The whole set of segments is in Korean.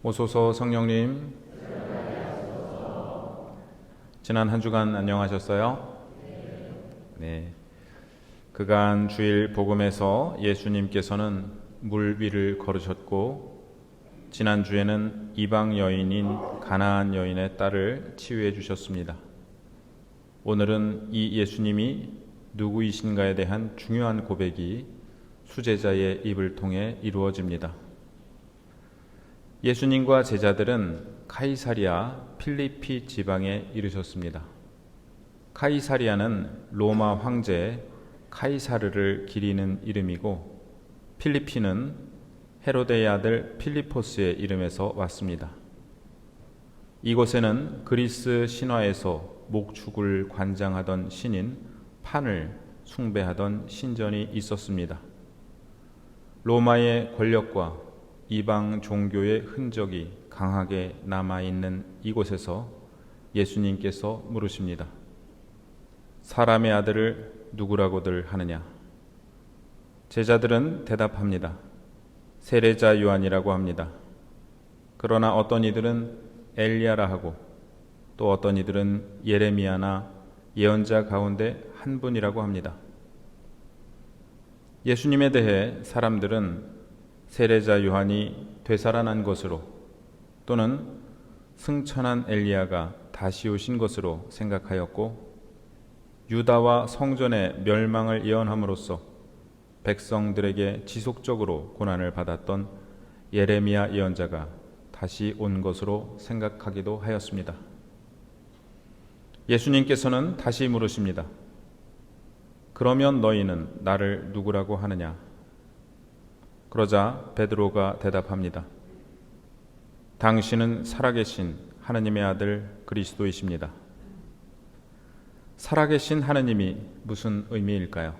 오소서 성령님, 지난 한 주간 안녕하셨어요? 네. 그간 주일 복음에서 예수님께서는 물 위를 걸으셨고, 지난주에는 이방 여인인 가나안 여인의 딸을 치유해 주셨습니다. 오늘은 이 예수님이 누구이신가에 대한 중요한 고백이 수제자의 입을 통해 이루어집니다. 예수님과 제자들은 카이사리아 필리피 지방에 이르셨습니다. 카이사리아는 로마 황제 카이사르를 기리는 이름이고, 필리피는 헤로데의 아들 필리포스의 이름에서 왔습니다. 이곳에는 그리스 신화에서 목축을 관장하던 신인 판을 숭배하던 신전이 있었습니다. 로마의 권력과 이방 종교의 흔적이 강하게 남아있는 이곳에서 예수님께서 물으십니다. 사람의 아들을 누구라고들 하느냐? 제자들은 대답합니다. 세례자 요한이라고 합니다. 그러나 어떤 이들은 엘리야라 하고, 또 어떤 이들은 예레미야나 예언자 가운데 한 분이라고 합니다. 예수님에 대해 사람들은 세례자 요한이 되살아난 것으로, 또는 승천한 엘리야가 다시 오신 것으로 생각하였고, 유다와 성전의 멸망을 예언함으로써 백성들에게 지속적으로 고난을 받았던 예레미야 예언자가 다시 온 것으로 생각하기도 하였습니다. 예수님께서는 다시 물으십니다. 그러면 너희는 나를 누구라고 하느냐? 그러자 베드로가 대답합니다. 당신은 살아계신 하느님의 아들 그리스도이십니다. 살아계신 하느님이 무슨 의미일까요?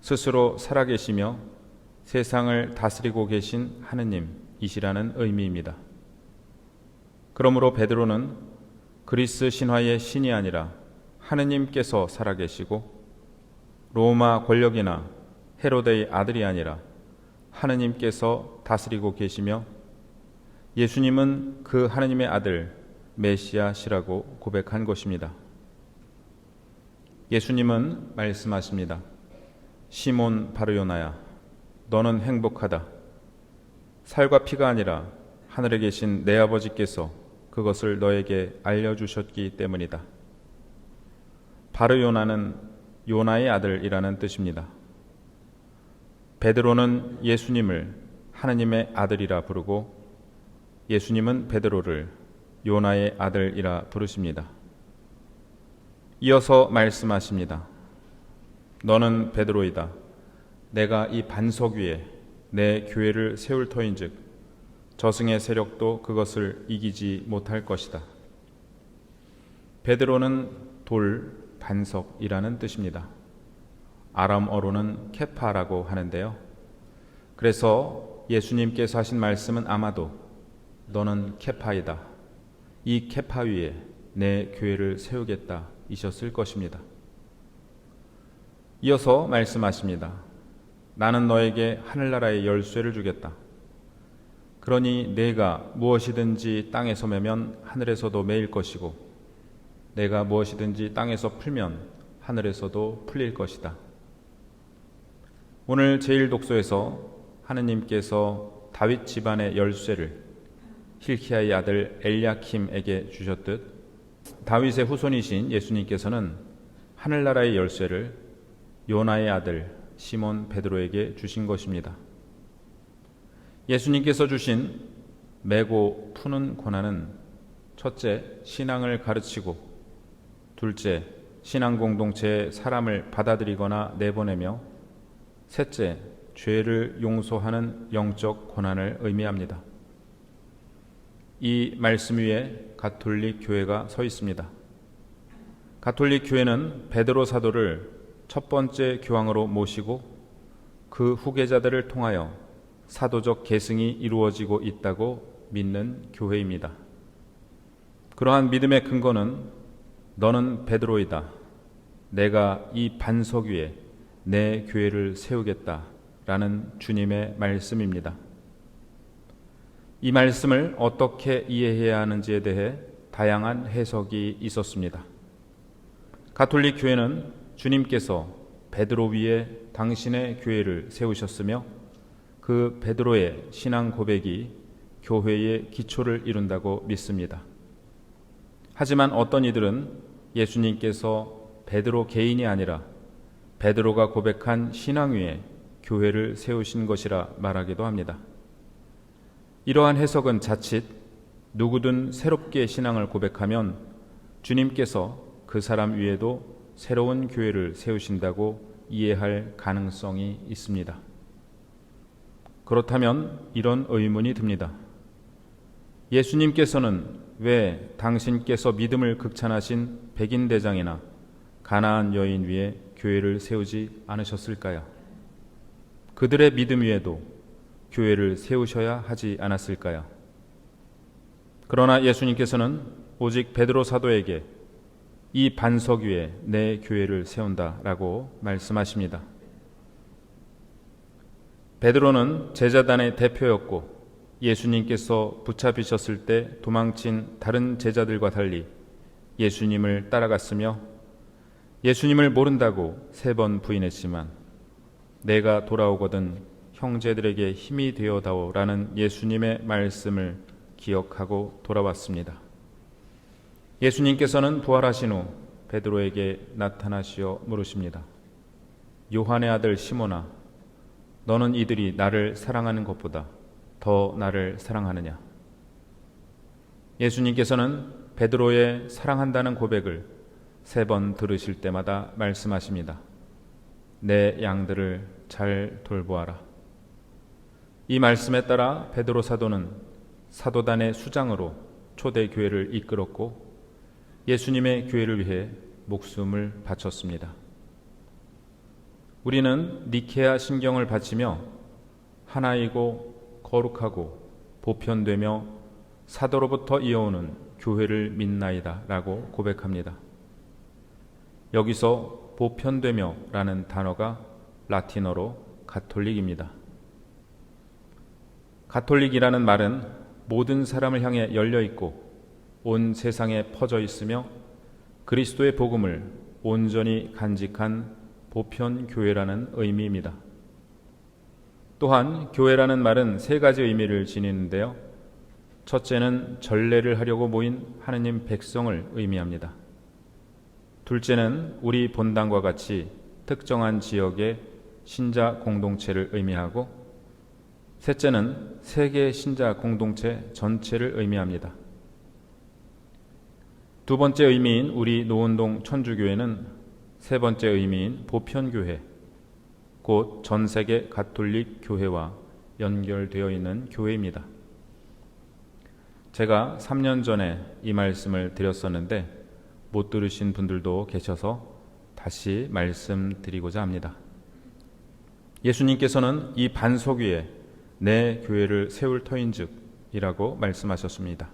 스스로 살아계시며 세상을 다스리고 계신 하느님이시라는 의미입니다. 그러므로 베드로는 그리스 신화의 신이 아니라 하느님께서 살아계시고, 로마 권력이나 헤로데의 아들이 아니라 하느님께서 다스리고 계시며, 예수님은 그 하느님의 아들 메시아시라고 고백한 것입니다. 예수님은 말씀하십니다. 시몬 바르요나야, 너는 행복하다. 살과 피가 아니라 하늘에 계신 내 아버지께서 그것을 너에게 알려주셨기 때문이다. 바르요나는 요나의 아들이라는 뜻입니다. 베드로는 예수님을 하느님의 아들이라 부르고, 예수님은 베드로를 요나의 아들이라 부르십니다. 이어서 말씀하십니다. 너는 베드로이다. 내가 이 반석 위에 내 교회를 세울 터인즉 저승의 세력도 그것을 이기지 못할 것이다. 베드로는 돌, 반석이라는 뜻입니다. 아람어로는 케파라고 하는데요. 그래서 예수님께서 하신 말씀은 아마도 너는 케파이다. 이 케파 위에 내 교회를 세우겠다 이셨을 것입니다. 이어서 말씀하십니다. 나는 너에게 하늘나라의 열쇠를 주겠다. 그러니 내가 무엇이든지 땅에서 매면 하늘에서도 매일 것이고, 내가 무엇이든지 땅에서 풀면 하늘에서도 풀릴 것이다. 오늘 제1독서에서 하느님께서 다윗 집안의 열쇠를 힐키야의 아들 엘야킴에게 주셨듯, 다윗의 후손이신 예수님께서는 하늘나라의 열쇠를 요나의 아들 시몬 베드로에게 주신 것입니다. 예수님께서 주신 매고 푸는 권한은 첫째, 신앙을 가르치고, 둘째, 신앙 공동체에 사람을 받아들이거나 내보내며, 셋째, 죄를 용서하는 영적 권한을 의미합니다. 이 말씀 위에 가톨릭 교회가 서 있습니다. 가톨릭 교회는 베드로 사도를 첫 번째 교황으로 모시고, 그 후계자들을 통하여 사도적 계승이 이루어지고 있다고 믿는 교회입니다. 그러한 믿음의 근거는 너는 베드로이다. 내가 이 반석 위에 내 교회를 세우겠다 라는 주님의 말씀입니다. 이 말씀을 어떻게 이해해야 하는지에 대해 다양한 해석이 있었습니다. 가톨릭 교회는 주님께서 베드로 위에 당신의 교회를 세우셨으며 그 베드로의 신앙 고백이 교회의 기초를 이룬다고 믿습니다. 하지만 어떤 이들은 예수님께서 베드로 개인이 아니라 베드로가 고백한 신앙 위에 교회를 세우신 것이라 말하기도 합니다. 이러한 해석은 자칫 누구든 새롭게 신앙을 고백하면 주님께서 그 사람 위에도 새로운 교회를 세우신다고 이해할 가능성이 있습니다. 그렇다면 이런 의문이 듭니다. 예수님께서는 왜 당신께서 믿음을 극찬하신 백인 대장이나 가나안 여인 위에 교회를 세우지 않으셨을까요? 그들의 믿음 위에도 교회를 세우셔야 하지 않았을까요? 그러나 예수님께서는 오직 베드로 사도에게 이 반석 위에 내 교회를 세운다라고 말씀하십니다. 베드로는 제자단의 대표였고 예수님께서 붙잡히셨을 때 도망친 다른 제자들과 달리 예수님을 따라갔으며 예수님을 모른다고 3번 부인했지만 내가 돌아오거든 형제들에게 힘이 되어다오라는 예수님의 말씀을 기억하고 돌아왔습니다. 예수님께서는 부활하신 후 베드로에게 나타나시어 물으십니다. 요한의 아들 시몬아, 너는 이들이 나를 사랑하는 것보다 더 나를 사랑하느냐? 예수님께서는 베드로의 사랑한다는 고백을 3번 들으실 때마다 말씀하십니다. 내 양들을 잘 돌보아라. 이 말씀에 따라 베드로 사도는 사도단의 수장으로 초대교회를 이끌었고 예수님의 교회를 위해 목숨을 바쳤습니다. 우리는 니케아 신경을 바치며 하나이고 거룩하고 보편되며 사도로부터 이어오는 교회를 믿나이다 라고 고백합니다. 여기서 보편되며 라는 단어가 라틴어로 가톨릭입니다. 가톨릭이라는 말은 모든 사람을 향해 열려 있고 온 세상에 퍼져 있으며 그리스도의 복음을 온전히 간직한 보편 교회라는 의미입니다. 또한 교회라는 말은 3가지 의미를 지니는데요. 첫째는 전례를 하려고 모인 하느님 백성을 의미합니다. 둘째는 우리 본당과 같이 특정한 지역의 신자 공동체를 의미하고 셋째는 세계 신자 공동체 전체를 의미합니다. 두 번째 의미인 우리 노은동 천주교회는 세 번째 의미인 보편교회, 곧 전세계 가톨릭 교회와 연결되어 있는 교회입니다. 제가 3년 전에 이 말씀을 드렸었는데 못 들으신 분들도 계셔서 다시 말씀드리고자 합니다. 예수님께서는 이 반석 위에 내 교회를 세울 터인즉 이라고 말씀하셨습니다.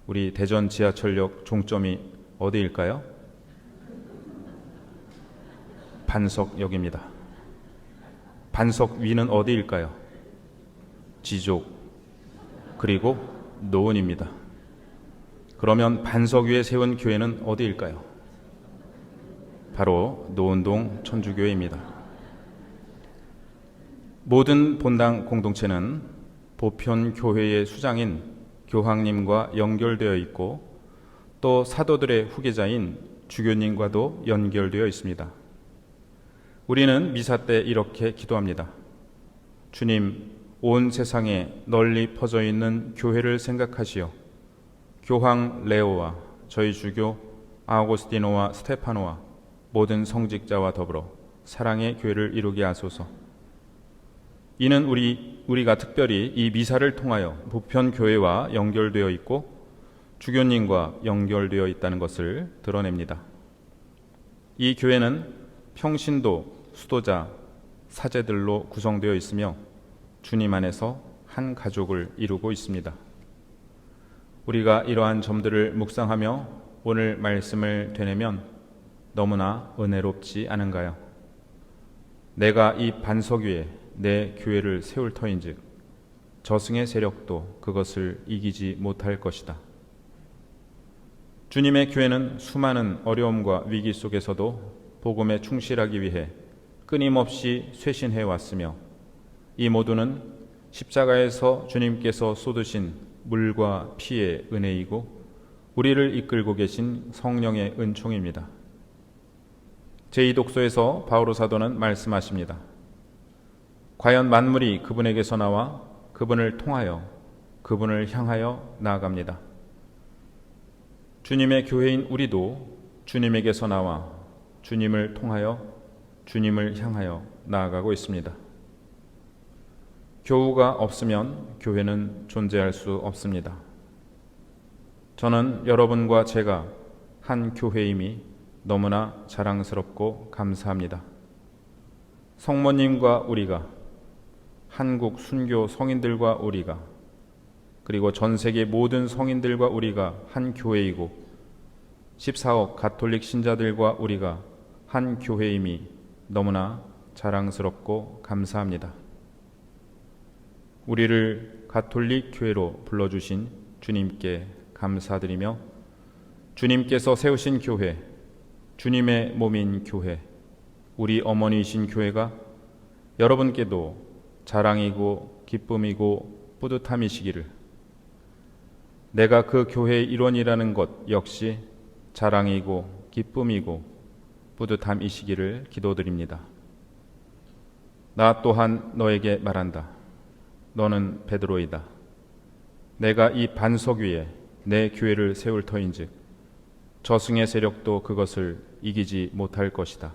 우리 대전 지하철역 종점이 어디일까요? 반석역입니다. 반석 위는 어디일까요? 지족 그리고 노은입니다. 그러면 반석 위에 세운 교회는 어디일까요? 바로 노은동 천주교회입니다. 모든 본당 공동체는 보편 교회의 수장인 교황님과 연결되어 있고 또 사도들의 후계자인 주교님과도 연결되어 있습니다. 우리는 미사 때 이렇게 기도합니다. 주님, 온 세상에 널리 퍼져 있는 교회를 생각하시어 교황 레오와 저희 주교 아우구스티노와 스테파노와 모든 성직자와 더불어 사랑의 교회를 이루게 하소서. 이는 우리가 특별히 이 미사를 통하여 보편 교회와 연결되어 있고 주교님과 연결되어 있다는 것을 드러냅니다. 이 교회는 평신도, 수도자, 사제들로 구성되어 있으며 주님 안에서 한 가족을 이루고 있습니다. 우리가 이러한 점들을 묵상하며 오늘 말씀을 되뇌면 너무나 은혜롭지 않은가요? 내가 이 반석 위에 내 교회를 세울 터인즉 저승의 세력도 그것을 이기지 못할 것이다. 주님의 교회는 수많은 어려움과 위기 속에서도 복음에 충실하기 위해 끊임없이 쇄신해 왔으며, 이 모두는 십자가에서 주님께서 쏟으신 물과 피의 은혜이고 우리를 이끌고 계신 성령의 은총입니다. 제2독서에서 바오로 사도는 말씀하십니다. 과연 만물이 그분에게서 나와 그분을 통하여 그분을 향하여 나아갑니다. 주님의 교회인 우리도 주님에게서 나와 주님을 통하여 주님을 향하여 나아가고 있습니다. 교우가 없으면 교회는 존재할 수 없습니다. 저는 여러분과 제가 한 교회임이 너무나 자랑스럽고 감사합니다. 성모님과 우리가, 한국 순교 성인들과 우리가, 그리고 전 세계 모든 성인들과 우리가 한 교회이고 14억 가톨릭 신자들과 우리가 한 교회임이 너무나 자랑스럽고 감사합니다. 우리를 가톨릭 교회로 불러주신 주님께 감사드리며, 주님께서 세우신 교회, 주님의 몸인 교회, 우리 어머니이신 교회가 여러분께도 자랑이고 기쁨이고 뿌듯함이시기를, 내가 그 교회의 일원이라는 것 역시 자랑이고 기쁨이고 뿌듯함이시기를 기도드립니다. 나 또한 너에게 말한다. 너는 베드로이다. 내가 이 반석 위에 내 교회를 세울 터인즉 저승의 세력도 그것을 이기지 못할 것이다.